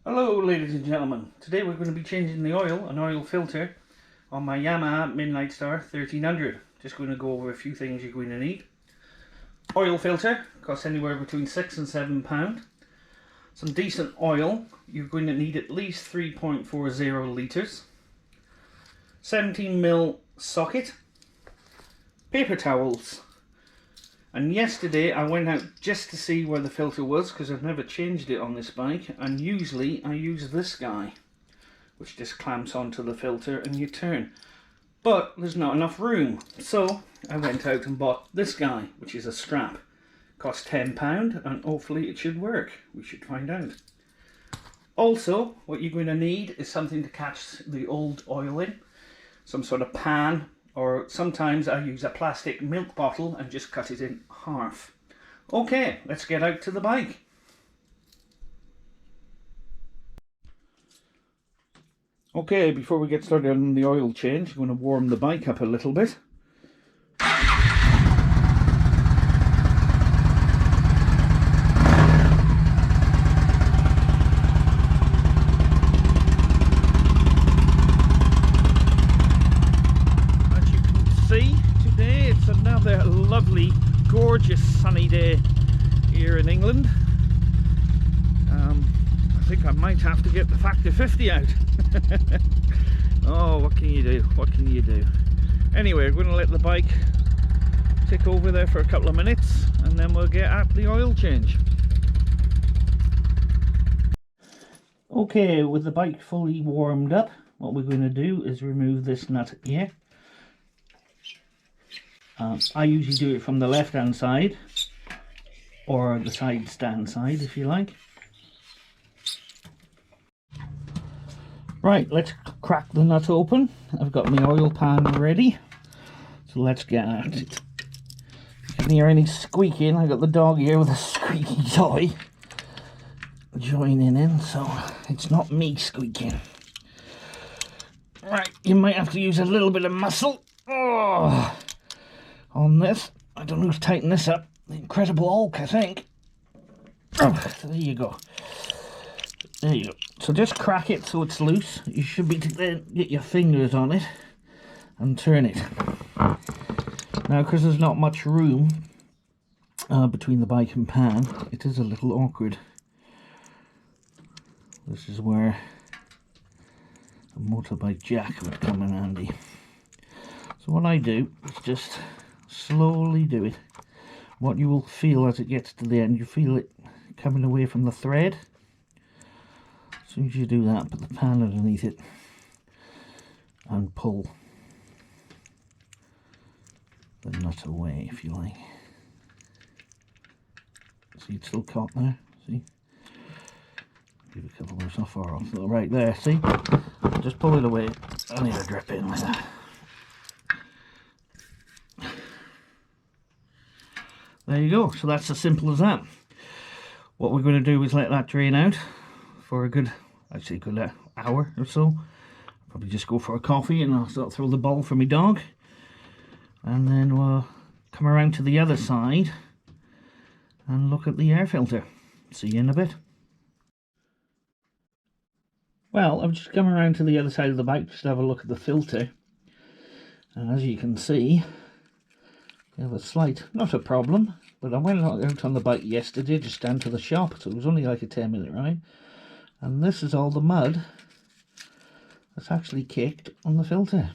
Hello ladies and gentlemen, today we're going to be changing the oil, an oil filter on my Yamaha Midnight Star 1300. Just going to go over a few things you're going to need. Oil filter, costs anywhere between £6 and £7. Some decent oil, you're going to need at least 3.40 litres. 17mm socket. Paper towels. And yesterday I went out just to see where the filter was because I've never changed it on this bike, and usually I use this guy which just clamps onto the filter and you turn, but there's not enough room, so I went out and bought this guy, which is a strap. Cost £10 and hopefully it should work. We should find out. Also what you're going to need is something to catch the old oil in, some sort of pan, or sometimes I use a plastic milk bottle and just cut it in half. Okay, let's get out to the bike. Okay, before we get started on the oil change, I'm going to warm the bike up a little bit. Another lovely, gorgeous sunny day here in England. I think I might have to get the factor 50 out. Oh, what can you do? What can you do? Anyway, we're going to let the bike tick over there for a couple of minutes and then we'll get at the oil change. Okay, with the bike fully warmed up, what we're going to do is remove this nut here. I usually do it from the left hand side, or the side stand side if you like. Right, let's crack the nut open. I've got my oil pan ready, so let's get at it. You can hear any squeaking. I got the dog here with a squeaky toy joining in, so it's not me squeaking. Right, you might have to use a little bit of muscle. Oh, on this. I don't know who's tightened this up. The Incredible Hulk, I think. Oh, there you go. There you go. So just crack it so it's loose. You should be to get your fingers on it and turn it. Now, because there's not much room between the bike and pan, it is a little awkward. This is where a motorbike jack would come in handy. So what I do is just slowly do it. What you will feel as it gets to the end, you feel it coming away from the thread. As soon as you do that, put the pan underneath it and pull the nut away if you like. See, it's still caught there, see? Give a couple more, it's not far off. Right there, see? Just pull it away and it'll drip in like that. There you go, so that's as simple as that. What we're going to do is let that drain out for a good, I'd say a good hour or so. Probably just go for a coffee and I'll start throw the bowl for my dog. And then we'll come around to the other side and look at the air filter. See you in a bit. Well, I've just come around to the other side of the bike just to have a look at the filter. And as you can see, we have a slight, not a problem, but I went out on the bike yesterday just down to the shop, so it was only like a 10-minute ride, and this is all the mud that's actually caked on the filter.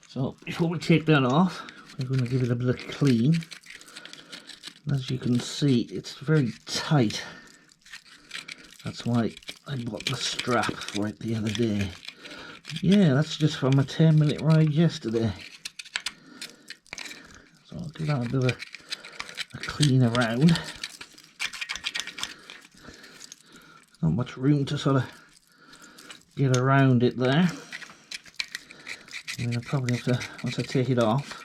So before we take that off, we're going to give it a bit of clean. And as you can see, it's very tight. That's why I bought the strap for it the other day. But yeah, that's just from a 10-minute ride yesterday. So I'll give that a bit of a clean around. Not much room to sort of get around it there. I mean, I probably have to, once I take it off,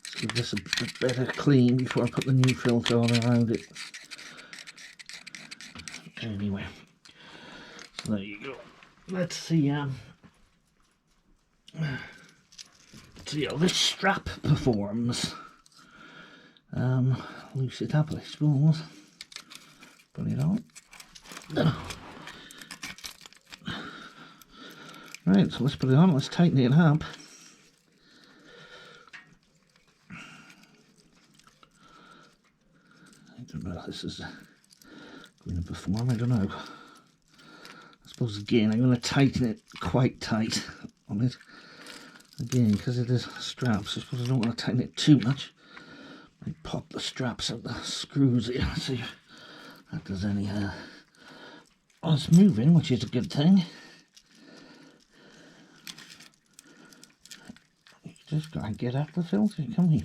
let's give this a bit better clean before I put the new filter on around it. Anyway, so there you go. Let's see how this strap performs. Loose it up, I suppose. Put it on. Right, so let's put it on, let's tighten it up. I don't know if this is going to perform, I don't know. I suppose again I'm going to tighten it quite tight on it. Again, because it is straps, I suppose I don't want to tighten it too much. I pop the straps out the screws here, see if that does any oh, it's moving, which is a good thing. You just gotta get at the filter, can't you?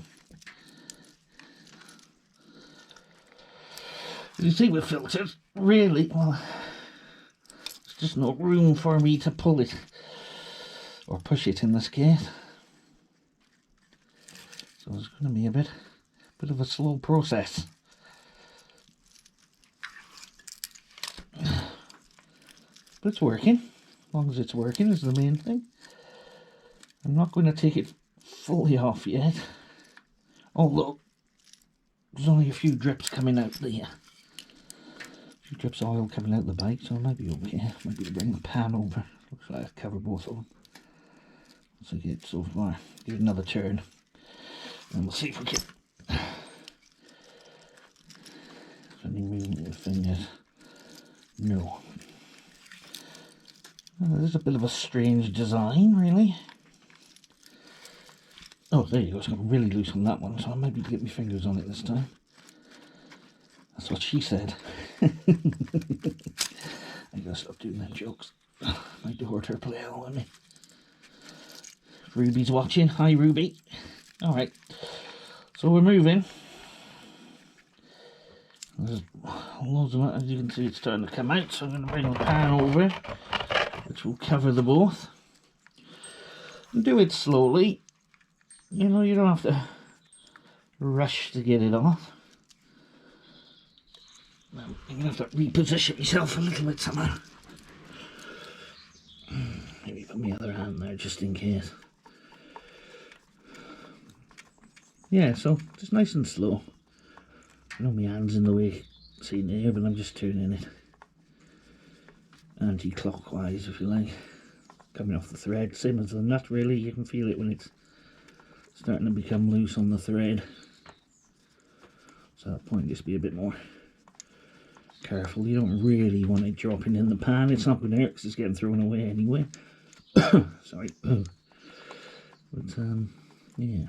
You see with filters, really, well, there's just no room for me to pull it or push it in this case. So it's going to be a bit of a slow process. But it's working. As long as it's working is the main thing. I'm not going to take it fully off yet. Although there's only a few drips coming out there. A few drips of oil coming out the bike, so it might be okay. Might be to bring the pan over. Looks like I cover both of them. Once I get so far. Give it another turn. And we'll see if we can. Any movement with fingers? No. Well, there's a bit of a strange design, really. Oh, there you go. It's got really loose on that one, so I might be able to get my fingers on it this time. That's what she said. I gotta stop doing them jokes. My daughter play along with me. Ruby's watching. Hi, Ruby. Alright. So we're moving. There's loads of that, as you can see, it's starting to come out, so I'm going to bring the pan over, which will cover the both. And do it slowly. You know, you don't have to rush to get it off. I'm going to have to reposition myself a little bit somehow. Maybe put my other hand there just in case. Yeah, so just nice and slow. I know my hand's in the way, seen here, but I'm just turning it anti-clockwise, if you like. Coming off the thread, same as the nut really, you can feel it when it's starting to become loose on the thread. So at that point, just be a bit more careful. You don't really want it dropping in the pan, it's not going to hurt because it's getting thrown away anyway. Sorry. But, yeah.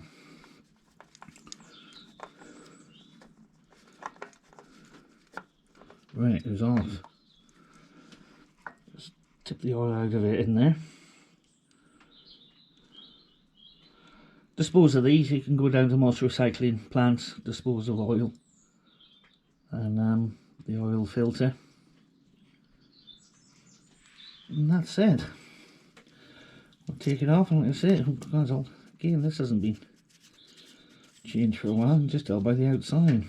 Right, it was off. Just tip the oil out of it in there. Dispose of these, you can go down to most recycling plants, dispose of oil and the oil filter. And that's it. I'll take it off and like I say, because again this hasn't been changed for a while, just tell by the outside.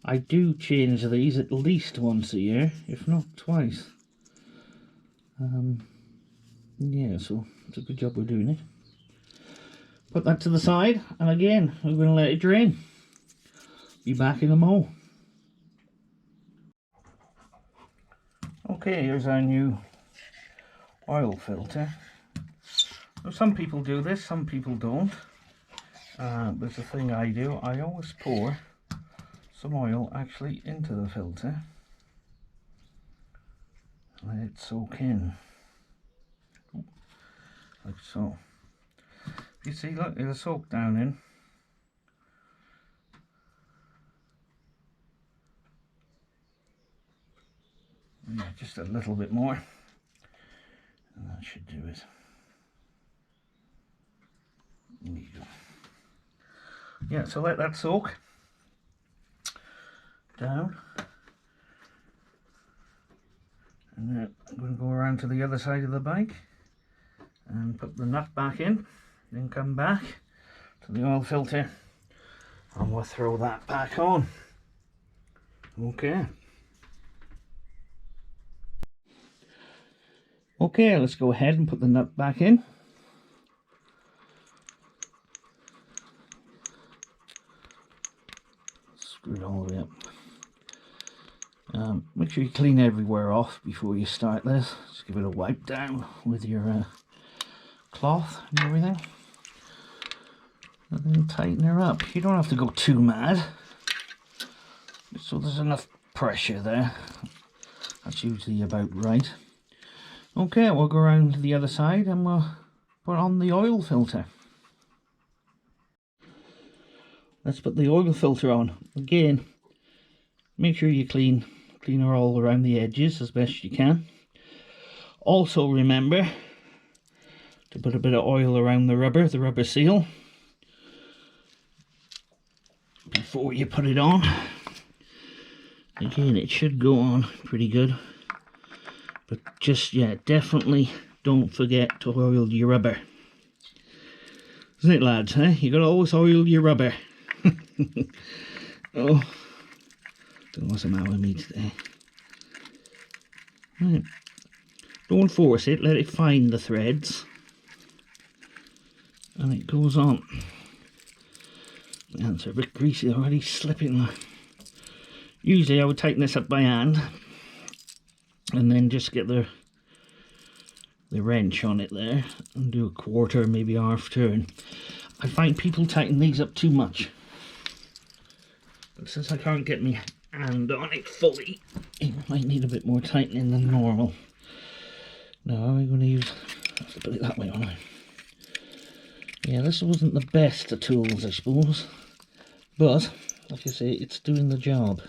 I do change these at least once a year, if not twice. Yeah, so it's a good job we're doing it. Put that to the side, and again, we're going to let it drain. Be back in a mo. Okay, here's our new oil filter. Now, some people do this, some people don't. There's a thing I do. I always pour some oil actually into the filter. Let it soak in. Like so. You see, look, it'll soak down in. Yeah, just a little bit more. And that should do it. There you go. Yeah, so let that soak down. And then I'm going to go around to the other side of the bike and put the nut back in, then come back to the oil filter and we'll throw that back on. Okay. Okay, let's go ahead and put the nut back in. Screw it all the way up. Make sure you clean everywhere off before you start this. Just give it a wipe down with your cloth and everything. And then tighten her up. You don't have to go too mad. So there's enough pressure there. That's usually about right. Okay, we'll go around to the other side and we'll put on the oil filter. Let's put the oil filter on. Again, make sure you clean her all around the edges as best you can. Also remember to put a bit of oil around the rubber seal, before you put it on. Again, it should go on pretty good, but just, yeah, definitely don't forget to oil your rubber. Isn't it, lads, eh? You gotta always oil your rubber. Oh, don't know what's the matter with me today. Right. Don't force it, let it find the threads, and it goes on. My hands are a bit greasy already, slipping. Usually I would tighten this up by hand and then just get the wrench on it there and do a quarter, maybe half turn. I find people tighten these up too much, but since I can't get my hand on it fully, it might need a bit more tightening than normal. Now, are we going to use, I have to put it that way, aren't I? Yeah, this wasn't the best of tools, I suppose, but like I say, it's doing the job.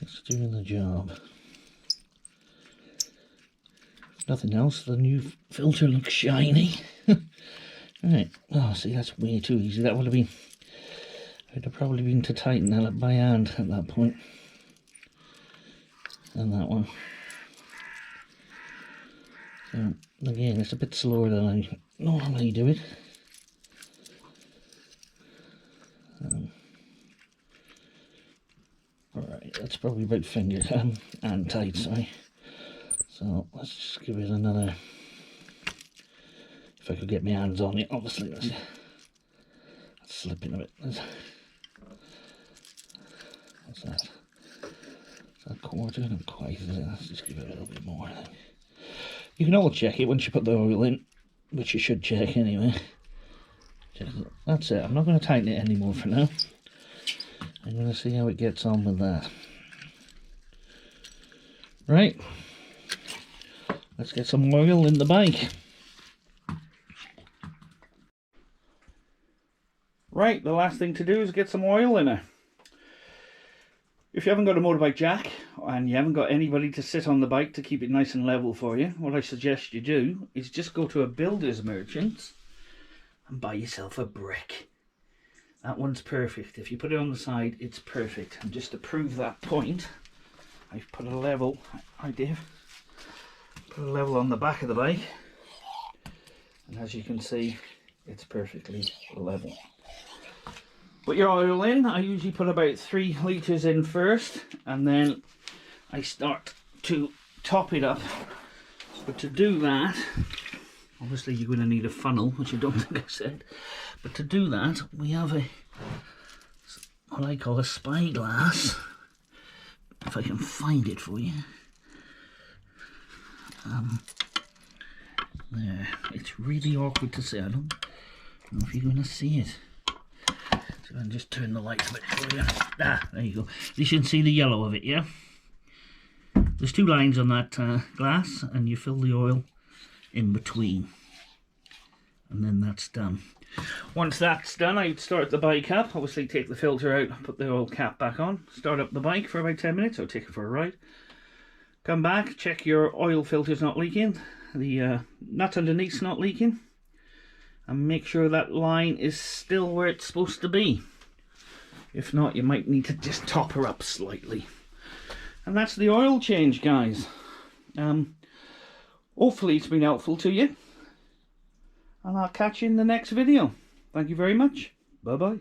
It's doing the job. If nothing else, the new filter looks shiny. Right, oh, see, that's way too easy. That would have been, I'd have probably been to tighten that up by hand at that point. And that one. So, again, it's a bit slower than I normally do it. Alright, that's probably about finger and tight, sorry. So let's just give it another, if I could get my hands on it, obviously. That's slipping a bit. What's that? Is that a quarter? Not quite, is it? Let's just give it a little bit more. You can always check it once you put the oil in, which you should check anyway. That's it. I'm not going to tighten it anymore for now. I'm going to see how it gets on with that. Right. Let's get some oil in the bike. Right, the last thing to do is get some oil in her. If you haven't got a motorbike jack and you haven't got anybody to sit on the bike to keep it nice and level for you, what I suggest you do is just go to a builder's merchant and buy yourself a brick. That one's perfect. If you put it on the side, it's perfect. And just to prove that point, I've put a level, put a level on the back of the bike, and as you can see, it's perfectly level. Put your oil in. I usually put about 3 litres in first, and then I start to top it up. But to do that, obviously you're going to need a funnel, which I don't think I said. But to do that, we have what I call a spyglass. If I can find it for you. There. It's really awkward to see. I don't know if you're going to see it. So I'll just turn the light a bit for you. Ah, there you go. You can see the yellow of it, yeah? There's 2 lines on that glass, and you fill the oil in between. And then that's done. Once that's done, I'd start the bike up. Obviously take the filter out, put the oil cap back on, start up the bike for about 10 minutes, or take it for a ride. Come back, check your oil filter's not leaking, the nut underneath's not leaking, and make sure that line is still where it's supposed to be. If not, you might need to just top her up slightly. And that's the oil change, guys. Hopefully it's been helpful to you. And I'll catch you in the next video. Thank you very much. Bye-bye.